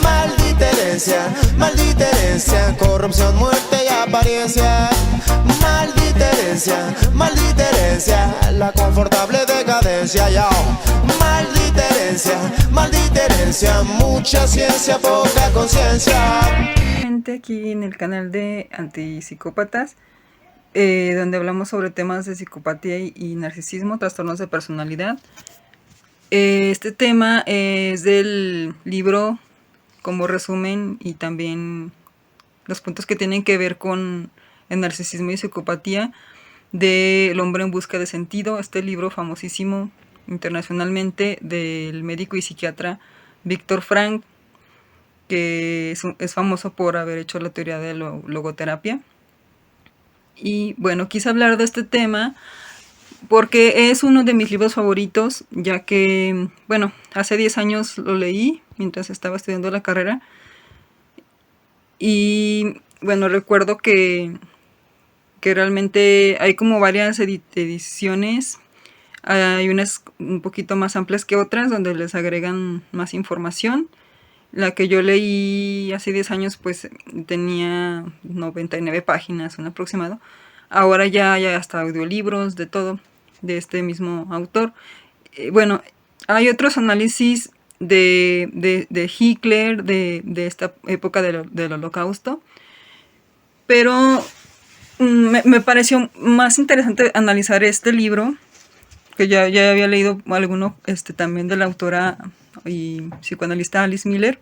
maldita herencia, corrupción, muerte y apariencia. Maldita herencia, la confortable decadencia, ya. Maldita herencia, mucha ciencia, poca conciencia. Aquí en el canal de Antipsicópatas, donde hablamos sobre temas de psicopatía y narcisismo, trastornos de personalidad. Este tema es del libro como resumen y también los puntos que tienen que ver con el narcisismo y psicopatía de El hombre en busca de sentido, este libro famosísimo internacionalmente del médico y psiquiatra Viktor Frankl, que es famoso por haber hecho la teoría de la logoterapia. Y bueno, quise hablar de este tema porque es uno de mis libros favoritos, ya que, bueno, hace 10 años lo leí mientras estaba estudiando la carrera. Y bueno, recuerdo que realmente hay como varias ediciones. Hay unas un poquito más amplias que otras donde les agregan más información. La que yo leí hace 10 años pues tenía 99 páginas, un aproximado. Ahora ya hay hasta audiolibros, de todo, de este mismo autor. Bueno, hay otros análisis de Hitler, de esta época del Holocausto, pero me pareció más interesante analizar este libro, que ya había leído alguno también de la autora y psicoanalista Alice Miller,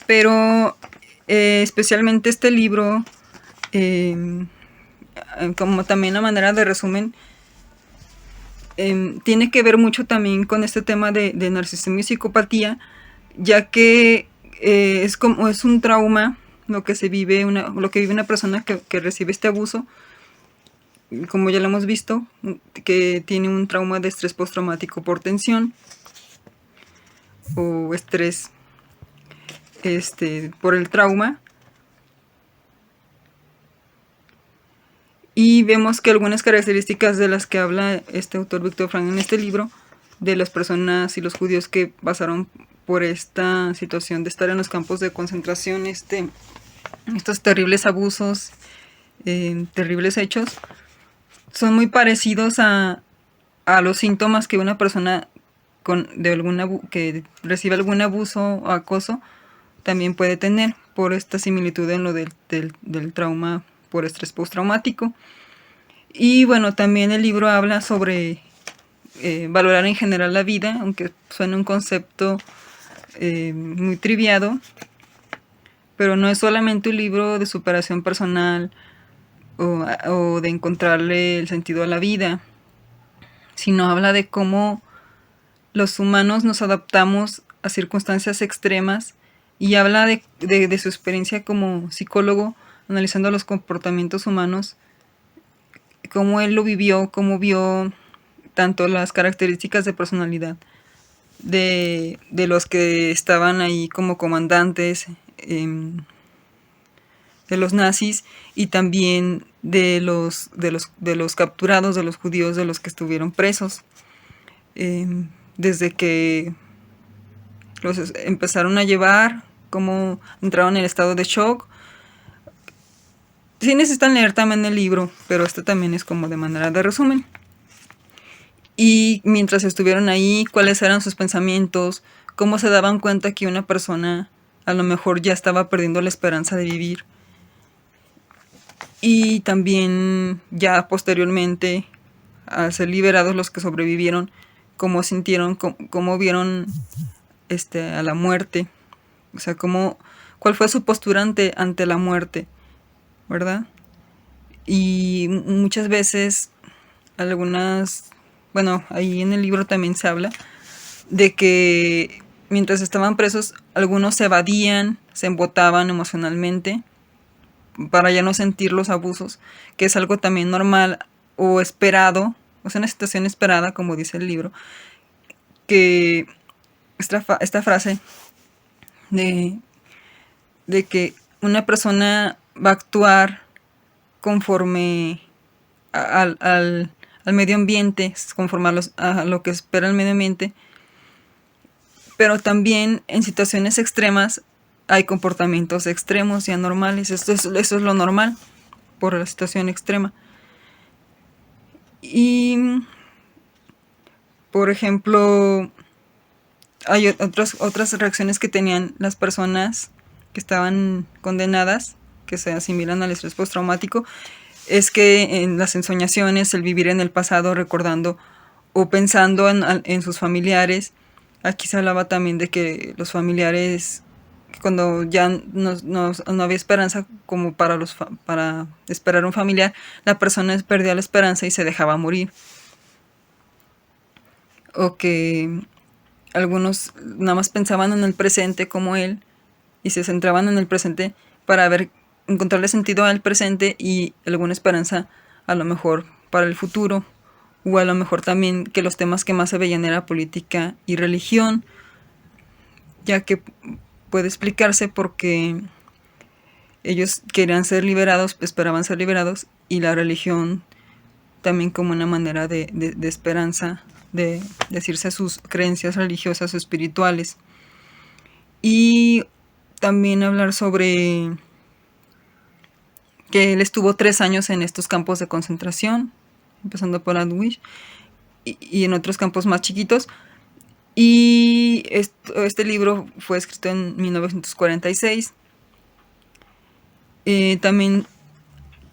pero especialmente este libro, como también a manera de resumen, tiene que ver mucho también con este tema de narcisismo y psicopatía, ya que es un trauma lo que vive una persona que recibe este abuso, como ya lo hemos visto, que tiene un trauma de estrés postraumático por tensión o estrés por el trauma. Y vemos que algunas características de las que habla este autor Viktor Frankl en este libro, de las personas y los judíos que pasaron por esta situación de estar en los campos de concentración, estos terribles abusos, terribles hechos, son muy parecidos a los síntomas que una persona que recibe algún abuso o acoso también puede tener, por esta similitud en lo del trauma por estrés postraumático. Y bueno, también el libro habla sobre valorar en general la vida, aunque suena un concepto muy triviado, pero no es solamente un libro de superación personal o de encontrarle el sentido a la vida, sino habla de cómo los humanos nos adaptamos a circunstancias extremas, y habla de su experiencia como psicólogo, analizando los comportamientos humanos, cómo él lo vivió, cómo vio tanto las características de personalidad de los que estaban ahí como comandantes de los nazis, y también de los capturados, de los judíos, de los que estuvieron presos, desde que los empezaron a llevar, cómo entraron en el estado de shock. Sí necesitan leer también el libro, pero este también es como de manera de resumen. Y mientras estuvieron ahí, cuáles eran sus pensamientos, cómo se daban cuenta que una persona a lo mejor ya estaba perdiendo la esperanza de vivir. Y también ya posteriormente, al ser liberados los que sobrevivieron, cómo sintieron, cómo vieron a la muerte. O sea, cuál fue su postura ante la muerte, ¿verdad? Y muchas veces, bueno, ahí en el libro también se habla de que mientras estaban presos, algunos se evadían, se embotaban emocionalmente para ya no sentir los abusos, que es algo también normal o esperado, o sea, una situación esperada, como dice el libro, que esta frase de que una persona va a actuar conforme al medio ambiente, conforme a lo que espera el medio ambiente, pero también en situaciones extremas hay comportamientos extremos y anormales. Eso es lo normal por la situación extrema. Y, por ejemplo, hay otras reacciones que tenían las personas que estaban condenadas, que se asimilan al estrés postraumático, es que en las ensoñaciones, el vivir en el pasado recordando o pensando en sus familiares. Aquí se hablaba también de que los familiares, cuando ya no había esperanza como para esperar un familiar, la persona perdía la esperanza y se dejaba morir. O que algunos nada más pensaban en el presente como él y se centraban en el presente para encontrarle sentido al presente y alguna esperanza a lo mejor para el futuro, o a lo mejor también que los temas que más se veían era política y religión, ya que puede explicarse porque ellos querían ser liberados, esperaban ser liberados, y la religión también como una manera de esperanza, de decirse a sus creencias religiosas o espirituales. Y también hablar sobre que él estuvo 3 años en estos campos de concentración, empezando por Auschwitz, y en otros campos más chiquitos. Y este libro fue escrito en 1946. También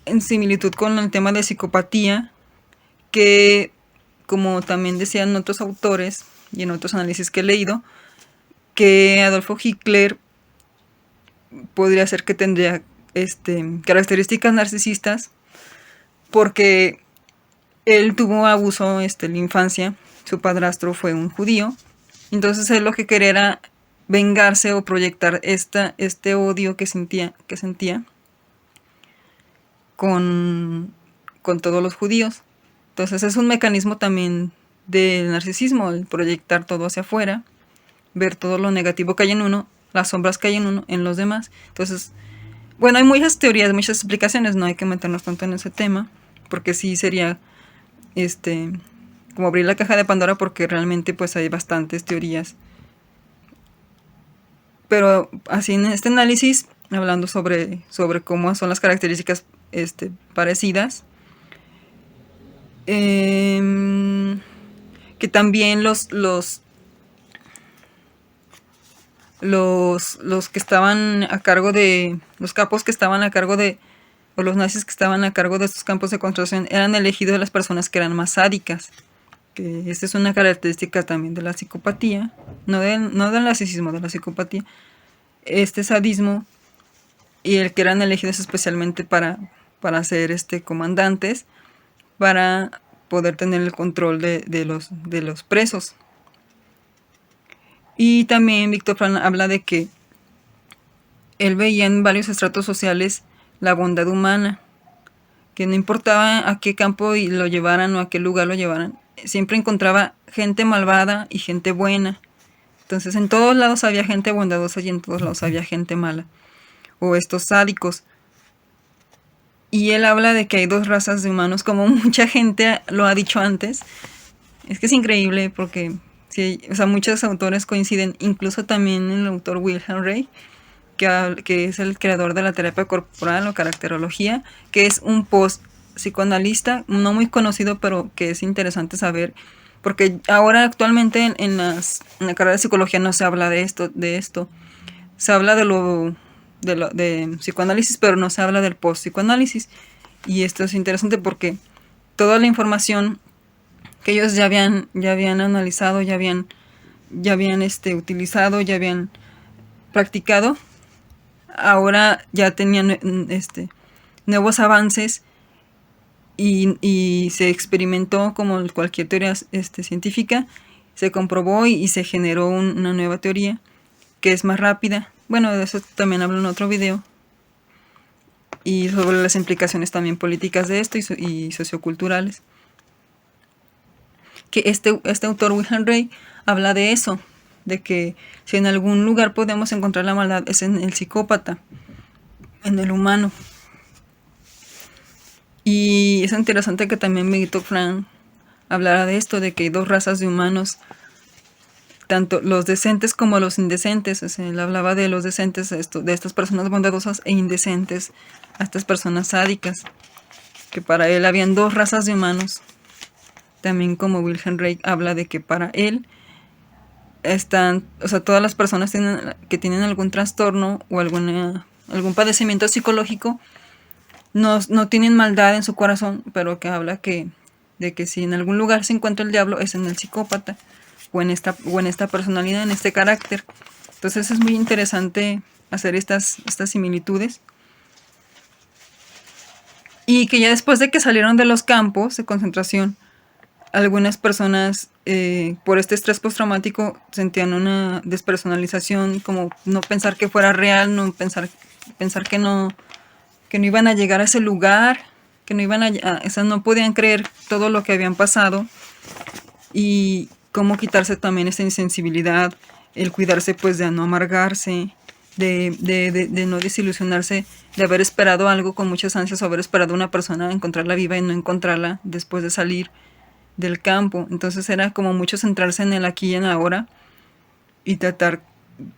en similitud con el tema de psicopatía, que como también decían otros autores y en otros análisis que he leído, que Adolfo Hitler podría ser que tendría características narcisistas, porque él tuvo abuso en la infancia, su padrastro fue un judío, entonces él lo que quería era vengarse o proyectar este odio que sentía con todos los judíos. Entonces es un mecanismo también del narcisismo, el proyectar todo hacia afuera, ver todo lo negativo que hay en uno, las sombras que hay en uno, en los demás. Entonces, bueno, hay muchas teorías, muchas explicaciones, no hay que meternos tanto en ese tema, porque sí sería como abrir la caja de Pandora, porque realmente pues hay bastantes teorías. Pero así en este análisis, hablando sobre cómo son las características parecidas, que también los que estaban a cargo de, los capos que estaban a cargo de, o los nazis que estaban a cargo de estos campos de concentración, eran elegidos de las personas que eran más sádicas. Que esta es una característica también de la psicopatía, no del narcisismo, de la psicopatía. Este sadismo, y el que eran elegidos especialmente para ser comandantes, para poder tener el control de los presos. Y también Víctor Frank habla de que él veía en varios estratos sociales la bondad humana, que no importaba a qué campo lo llevaran o a qué lugar lo llevaran, siempre encontraba gente malvada y gente buena. Entonces en todos lados había gente bondadosa y en todos lados había gente mala, o estos sádicos. Y él habla de que hay 2 razas de humanos, como mucha gente lo ha dicho antes. Es que es increíble porque sí, o sea, muchos autores coinciden, incluso también el autor Wilhelm Reich, que es el creador de la terapia corporal o caracterología, que es un post-psicoanalista, no muy conocido, pero que es interesante saber, porque ahora actualmente en la carrera de psicología no se habla de esto. Se habla de psicoanálisis, pero no se habla del post-psicoanálisis. Y esto es interesante porque toda la información que ellos ya habían analizado, ya habían utilizado, ya habían practicado, ahora ya tenían nuevos avances y se experimentó como cualquier teoría científica, se comprobó y se generó una nueva teoría que es más rápida. Bueno, de eso también hablo en otro video. Y sobre las implicaciones también políticas de esto y socioculturales. Que este autor Wilhelm Reich habla de eso, de que si en algún lugar podemos encontrar la maldad es en el psicópata, en el humano. Y es interesante que también Víctor Frank hablara de esto, de que hay 2 razas de humanos, tanto los decentes como los indecentes. O sea, él hablaba de los decentes, de estas personas bondadosas, e indecentes, a estas personas sádicas, que para él habían dos razas de humanos. También, como Wilhelm Reich habla de que para él todas las personas que tienen algún trastorno o algún padecimiento psicológico no tienen maldad en su corazón, pero que habla de que si en algún lugar se encuentra el diablo, es en el psicópata o en esta personalidad, en este carácter. Entonces es muy interesante hacer estas similitudes. Y que ya después de que salieron de los campos de concentración, algunas personas por este estrés postraumático sentían una despersonalización, como no pensar que fuera real, no pensar que no iban a llegar a ese lugar, que no podían creer todo lo que habían pasado, y cómo quitarse también esta insensibilidad, el cuidarse pues de no amargarse, de no desilusionarse, de haber esperado algo con muchas ansias, o haber esperado una persona, encontrarla viva y no encontrarla después de salir del campo. Entonces era como mucho centrarse en el aquí y en ahora y tratar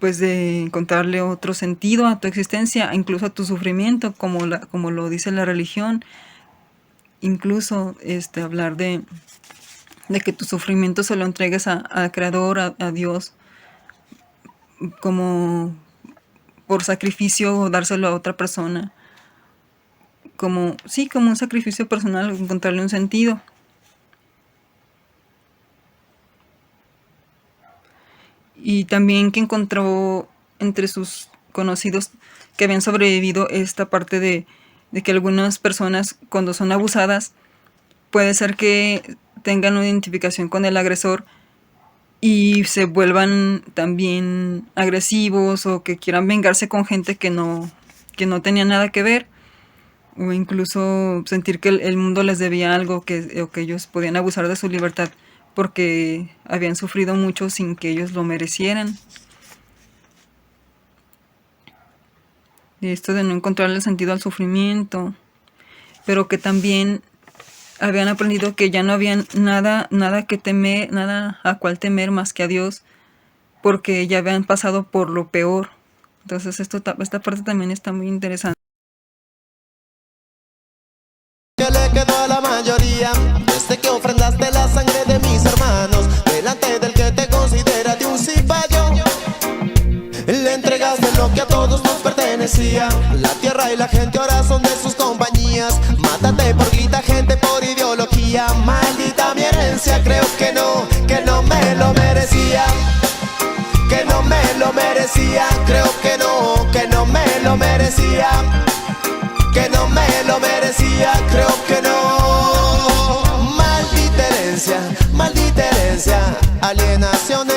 pues de encontrarle otro sentido a tu existencia, incluso a tu sufrimiento, como lo dice la religión. Incluso hablar de que tu sufrimiento se lo entregues al Creador, a Dios, como por sacrificio, o dárselo a otra persona, como un sacrificio personal, encontrarle un sentido. Y también que encontró entre sus conocidos que habían sobrevivido esta parte de que algunas personas, cuando son abusadas, puede ser que tengan una identificación con el agresor y se vuelvan también agresivos, o que quieran vengarse con gente que no tenía nada que ver, o incluso sentir que el mundo les debía algo, o que ellos podían abusar de su libertad porque habían sufrido mucho sin que ellos lo merecieran. Y esto de no encontrarle sentido al sufrimiento, pero que también habían aprendido que ya no había nada que temer, nada a cual temer más que a Dios, porque ya habían pasado por lo peor. Entonces esta parte también está muy interesante. Que le quedó a la mayoría desde que ofrendaste la sangre de mis hermanos delante del que te considera de un cipayo. Le entregaste lo que a todos nos pertenecía. La tierra y la gente ahora son de sus compañías. Mátate por grita, gente por ideología. Maldita mi herencia, creo que no me lo merecía. Que no me lo merecía, creo que no me lo merecía. Que no me lo merecía, creo que no. Maldita herencia, alienación